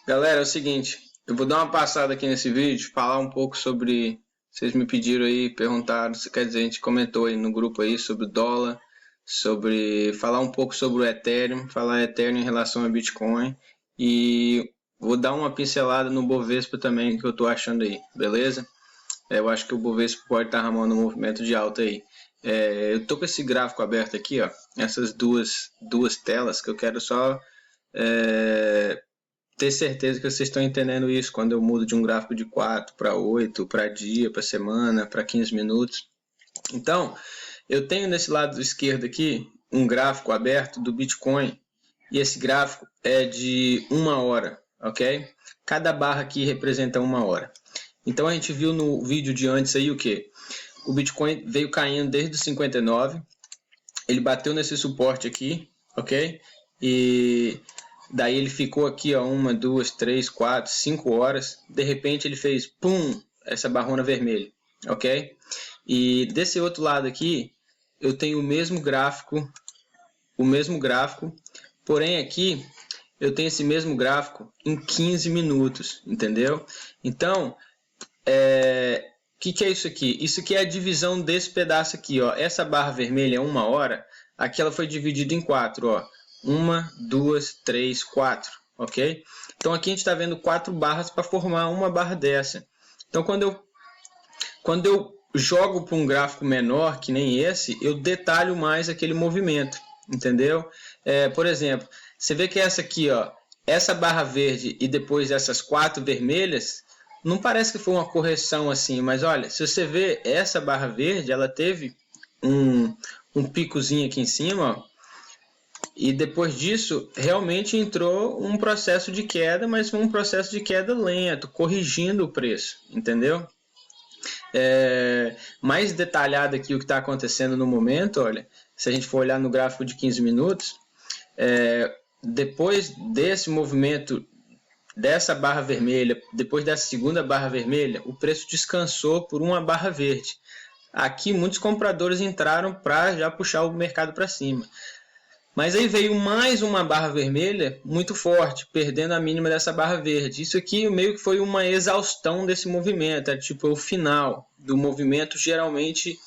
Galera, é o seguinte, eu vou dar uma passada aqui nesse vídeo, falar um pouco sobre, vocês me pediram aí, perguntaram, quer dizer, a gente comentou aí no grupo aí sobre o dólar, sobre falar um pouco sobre o Ethereum, falar Ethereum em relação a Bitcoin e vou dar uma pincelada no Bovespa também que eu tô achando aí, beleza? Eu acho que o Bovespa pode estar ramando um movimento de alta aí. Eu tô com esse gráfico aberto aqui, ó, essas duas telas que eu quero só é, ter certeza que vocês estão entendendo isso quando eu mudo de um gráfico de 4 para 8, para dia, para semana, para 15 minutos. Então, eu tenho nesse lado esquerdo aqui um gráfico aberto do Bitcoin e esse gráfico é de 1 hora, ok? Cada barra aqui representa 1 hora. Então a gente viu no vídeo de antes aí o que? O Bitcoin veio caindo desde os 59, ele bateu nesse suporte aqui, ok? E daí ele ficou aqui, ó, 1, 2, 3, 4, 5 horas. De repente ele fez, pum, essa barrona vermelha, ok? E desse outro lado aqui, eu tenho o mesmo gráfico, porém aqui eu tenho esse mesmo gráfico em 15 minutos, entendeu? Então, que é isso aqui? Isso aqui é a divisão desse pedaço aqui, ó. Essa barra vermelha é 1 hora, aqui ela foi dividida em 4, ó. 1, 2, 3, 4, ok? Então aqui a gente está vendo 4 barras para formar uma barra dessa. Então quando eu jogo para um gráfico menor, que nem esse, eu detalho mais aquele movimento, entendeu? Por exemplo, você vê que essa aqui, ó, essa barra verde e depois essas 4 vermelhas, não parece que foi uma correção assim, mas olha, se você vê essa barra verde, ela teve um picozinho aqui em cima, ó, e depois disso realmente entrou um processo de queda, mas foi um processo de queda lento, corrigindo o preço, entendeu? Mais detalhado aqui o que está acontecendo no momento, olha, se a gente for olhar no gráfico de 15 minutos, depois desse movimento dessa barra vermelha, depois dessa segunda barra vermelha, o preço descansou por uma barra verde. Aqui muitos compradores entraram para já puxar o mercado para cima. Mas aí veio mais uma barra vermelha muito forte, perdendo a mínima dessa barra verde. Isso aqui meio que foi uma exaustão desse movimento, é tipo o final do movimento. Geralmente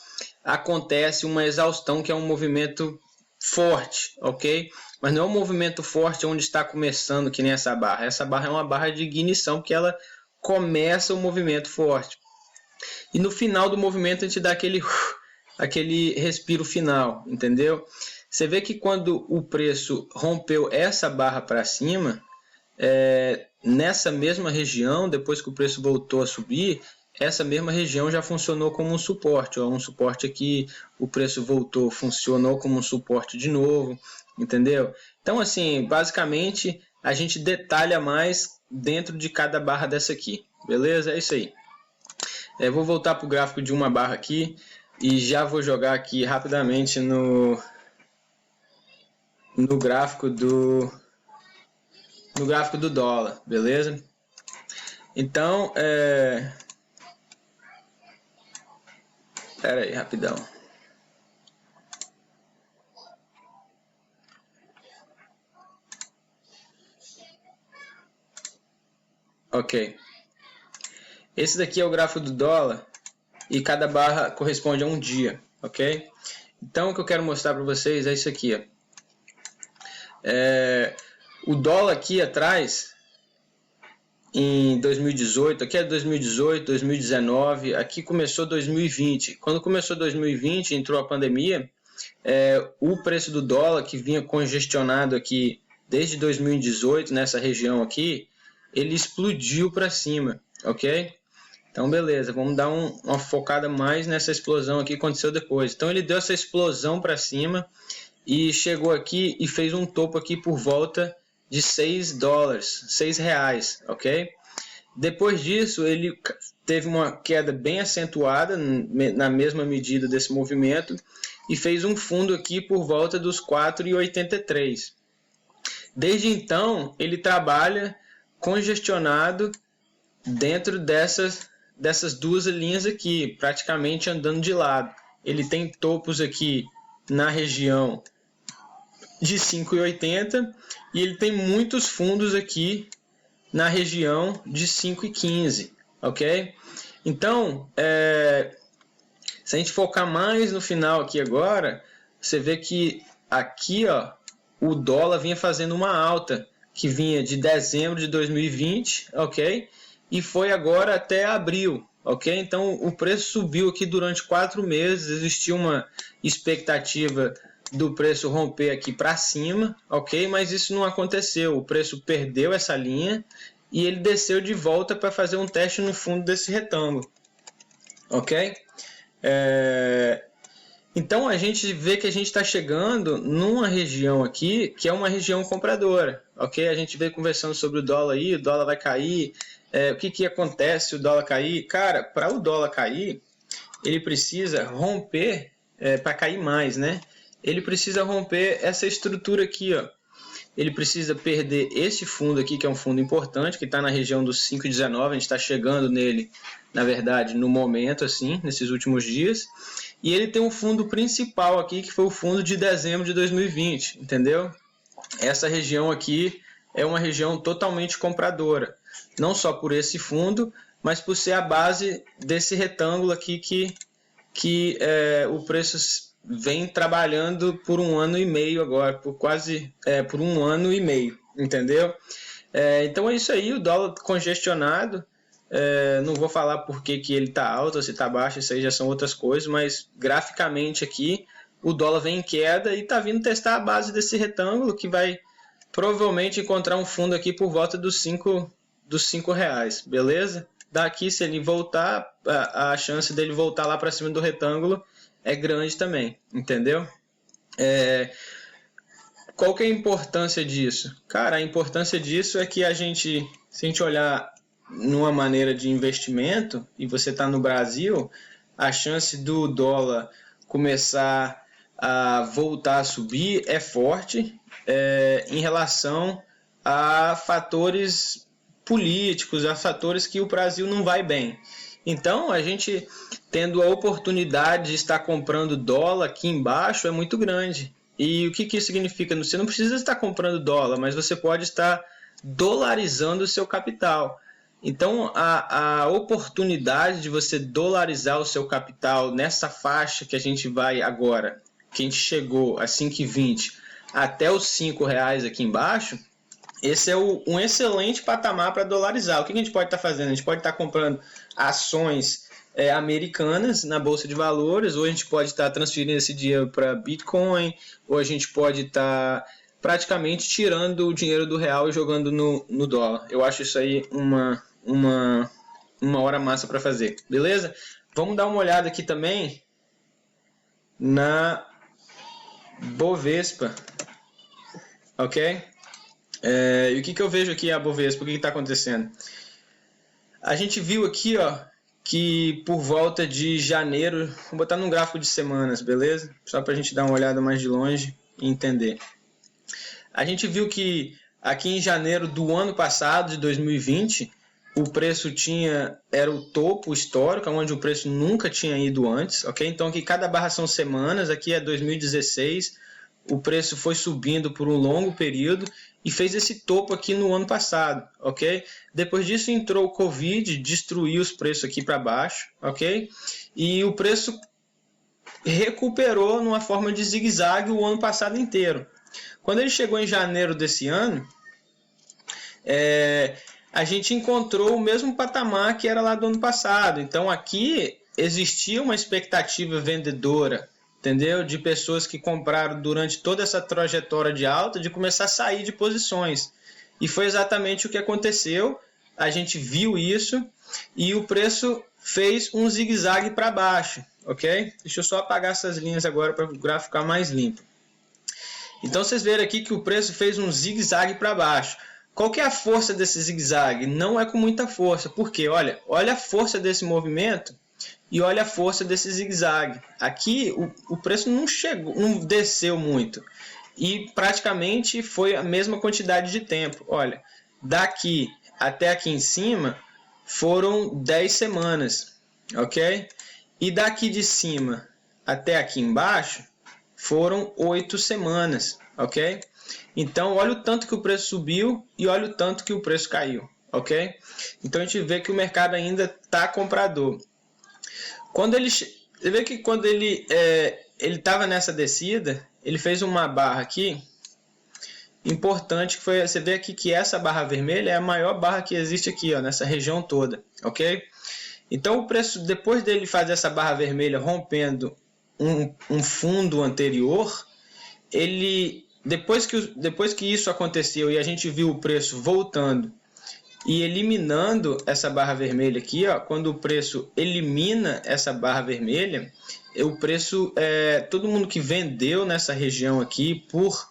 acontece uma exaustão, que é um movimento forte, ok? Mas não é um movimento forte onde está começando, que nem essa barra. Essa barra é uma barra de ignição, porque ela começa o movimento forte. E no final do movimento a gente dá aquele respiro final, entendeu? Você vê que quando o preço rompeu essa barra para cima, nessa mesma região, depois que o preço voltou a subir, essa mesma região já funcionou como um suporte. Ó, um suporte aqui, o preço voltou, funcionou como um suporte de novo, entendeu? Então, assim, basicamente, a gente detalha mais dentro de cada barra dessa aqui, beleza? É isso aí. Vou voltar para o gráfico de uma barra aqui e já vou jogar aqui rapidamente no gráfico do dólar, beleza? Então, pera aí, rapidão. Ok. Esse daqui é o gráfico do dólar e cada barra corresponde a um dia, ok? Então, o que eu quero mostrar para vocês é isso aqui, ó. O dólar aqui atrás, em 2018, aqui é 2018, 2019, aqui começou 2020. Quando começou 2020, entrou a pandemia, o preço do dólar, que vinha congestionado aqui desde 2018, nessa região aqui, ele explodiu para cima, ok? Então, beleza, vamos dar uma focada mais nessa explosão aqui que aconteceu depois. Então, ele deu essa explosão para cima e chegou aqui e fez um topo aqui por volta de 6 dólares, 6 reais, ok? Depois disso, ele teve uma queda bem acentuada na mesma medida desse movimento e fez um fundo aqui por volta dos 4,83. Desde então, ele trabalha congestionado dentro dessas duas linhas aqui, praticamente andando de lado. Ele tem topos aqui na região de 5,80 e ele tem muitos fundos aqui na região de 5,15, ok? Então, se a gente focar mais no final aqui agora, você vê que aqui, ó, o dólar vinha fazendo uma alta, que vinha de dezembro de 2020, ok? E foi agora até abril, ok? Então o preço subiu aqui durante 4 meses, existia uma expectativa do preço romper aqui para cima, ok? Mas isso não aconteceu, o preço perdeu essa linha e ele desceu de volta para fazer um teste no fundo desse retângulo, ok? Então a gente vê que a gente está chegando numa região aqui que é uma região compradora, ok? A gente veio conversando sobre o dólar aí, o dólar vai cair, o que acontece se o dólar cair? Cara, para o dólar cair, ele precisa romper, para cair mais, né? Ele precisa romper essa estrutura aqui, ó. Ele precisa perder esse fundo aqui, que é um fundo importante, que está na região dos 5,19, a gente está chegando nele, na verdade, no momento, assim, nesses últimos dias. E ele tem um fundo principal aqui, que foi o fundo de dezembro de 2020, entendeu? Essa região aqui é uma região totalmente compradora, não só por esse fundo, mas por ser a base desse retângulo aqui que o preço vem trabalhando por 1 ano e meio agora, por 1 ano e meio, entendeu? Então é isso aí, o dólar congestionado, não vou falar por que ele está alto ou se está baixo, isso aí já são outras coisas, mas graficamente aqui o dólar vem em queda e está vindo testar a base desse retângulo que vai provavelmente encontrar um fundo aqui por volta dos 5 reais, beleza? Daqui, se ele voltar, a chance dele voltar lá para cima do retângulo é grande também, entendeu? Qual que é a importância disso? Cara, a importância disso é que se a gente olhar numa maneira de investimento, e você está no Brasil, a chance do dólar começar a voltar a subir é forte em relação a fatores políticos, a fatores que o Brasil não vai bem. Então, a gente tendo a oportunidade de estar comprando dólar aqui embaixo é muito grande. E o que isso significa? Você não precisa estar comprando dólar, mas você pode estar dolarizando o seu capital. Então, a oportunidade de você dolarizar o seu capital nessa faixa que a gente vai agora, que a gente chegou a 5,20 até os 5 reais aqui embaixo, esse é um excelente patamar para dolarizar. O que a gente pode estar fazendo? A gente pode estar comprando ações americanas na Bolsa de Valores, ou a gente pode estar transferindo esse dinheiro para Bitcoin, ou a gente pode estar praticamente tirando o dinheiro do real e jogando no dólar. Eu acho isso aí uma hora massa para fazer, beleza? Vamos dar uma olhada aqui também na Bovespa, ok? E o que eu vejo aqui a Bovespa, o que está acontecendo? A gente viu aqui, ó, que por volta de janeiro, vou botar num gráfico de semanas, beleza? Só para a gente dar uma olhada mais de longe e entender. A gente viu que aqui em janeiro do ano passado, de 2020, o preço era o topo histórico, onde o preço nunca tinha ido antes, ok? Então aqui cada barra são semanas, aqui é 2016, o preço foi subindo por um longo período e fez esse topo aqui no ano passado, ok? Depois disso entrou o Covid, destruiu os preços aqui para baixo, ok? E o preço recuperou numa forma de zigue-zague o ano passado inteiro. Quando ele chegou em janeiro desse ano, a gente encontrou o mesmo patamar que era lá do ano passado. Então aqui existia uma expectativa vendedora, entendeu? De pessoas que compraram durante toda essa trajetória de alta, de começar a sair de posições. E foi exatamente o que aconteceu. A gente viu isso e o preço fez um zigue-zague para baixo, ok? Deixa eu só apagar essas linhas agora para o gráfico ficar mais limpo. Então vocês verem aqui que o preço fez um zigue-zague para baixo. Qual que é a força desse zigue-zague? Não é com muita força. Por quê? Olha a força desse movimento e olha a força desse zigue-zague. Aqui o preço não desceu muito. E praticamente foi a mesma quantidade de tempo. Olha, daqui até aqui em cima foram 10 semanas, ok? E daqui de cima até aqui embaixo foram 8 semanas, ok? Então, olha o tanto que o preço subiu e olha o tanto que o preço caiu, ok? Então a gente vê que o mercado ainda está comprador. Você vê que quando ele estava nessa descida, ele fez uma barra aqui importante, que foi, você vê aqui que essa barra vermelha é a maior barra que existe aqui, ó, nessa região toda, ok? Então o preço, depois dele fazer essa barra vermelha rompendo um fundo anterior, depois que isso aconteceu e a gente viu o preço voltando e eliminando essa barra vermelha aqui, ó, quando o preço elimina essa barra vermelha, o preço, todo mundo que vendeu nessa região aqui por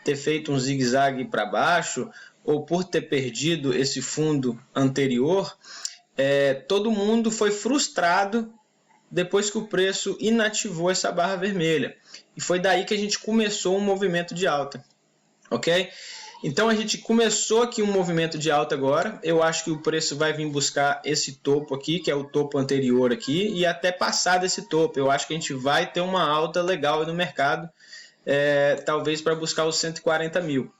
ter feito um zigue-zague para baixo ou por ter perdido esse fundo anterior, todo mundo foi frustrado depois que o preço inativou essa barra vermelha. E foi daí que a gente começou um movimento de alta, ok? Então a gente começou aqui um movimento de alta agora. Eu acho que o preço vai vir buscar esse topo aqui, que é o topo anterior aqui, e até passar desse topo. Eu acho que a gente vai ter uma alta legal no mercado, talvez para buscar os 140 mil.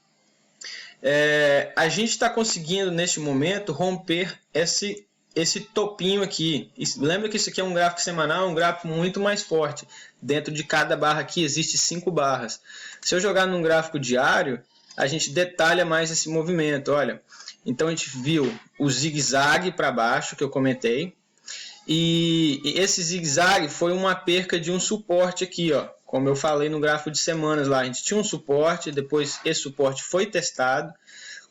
A gente está conseguindo neste momento romper esse topinho aqui. Lembra que isso aqui é um gráfico semanal, um gráfico muito mais forte. Dentro de cada barra aqui existe 5 barras. Se eu jogar num gráfico diário, a gente detalha mais esse movimento. Olha, então a gente viu o zigue-zague para baixo que eu comentei, e esse zigue-zague foi uma perca de um suporte aqui, ó. Como eu falei no gráfico de semanas lá, a gente tinha um suporte, depois esse suporte foi testado.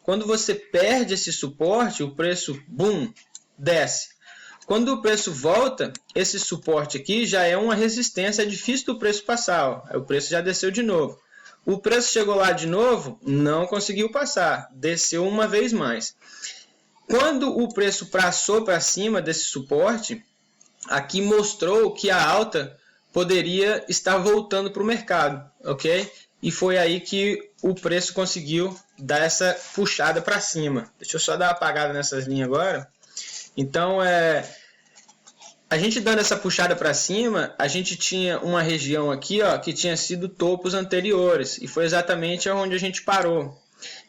Quando você perde esse suporte, o preço, boom, desce. Quando o preço volta, esse suporte aqui já é uma resistência, é difícil do preço passar, ó. O preço já desceu de novo. O preço chegou lá de novo, não conseguiu passar, desceu uma vez mais. Quando o preço passou para cima desse suporte, aqui mostrou que a alta poderia estar voltando para o mercado, ok? E foi aí que o preço conseguiu dar essa puxada para cima. Deixa eu só dar uma apagada nessas linhas agora. Então, a gente dando essa puxada para cima, a gente tinha uma região aqui, ó, que tinha sido topos anteriores, e foi exatamente onde a gente parou.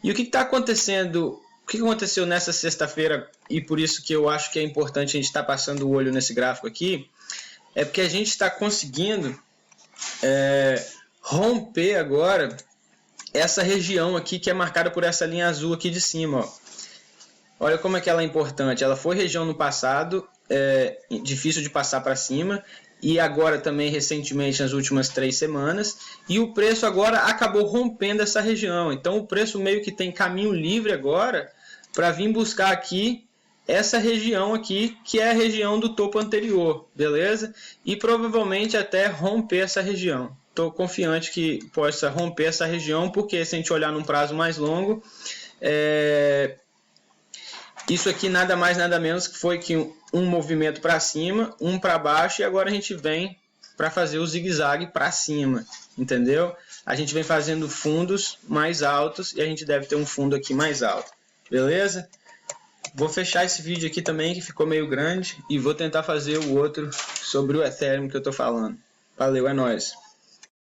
E o que está acontecendo? O que aconteceu nessa sexta-feira, e por isso que eu acho que é importante a gente estar passando o olho nesse gráfico aqui, é porque a gente está conseguindo romper agora essa região aqui que é marcada por essa linha azul aqui de cima, ó. Olha como é que ela é importante. Ela foi região no passado, difícil de passar para cima, e agora também recentemente nas últimas 3 semanas, e o preço agora acabou rompendo essa região. Então o preço meio que tem caminho livre agora para vir buscar aqui essa região aqui, que é a região do topo anterior, beleza? E provavelmente até romper essa região. Estou confiante que possa romper essa região, porque se a gente olhar num prazo mais longo, isso aqui nada mais nada menos que foi que um movimento para cima, um para baixo, e agora a gente vem para fazer o zigue-zague para cima, entendeu? A gente vem fazendo fundos mais altos e a gente deve ter um fundo aqui mais alto, beleza? Vou fechar esse vídeo aqui também, que ficou meio grande, e vou tentar fazer o outro sobre o Ethereum que eu estou falando. Valeu, é nóis!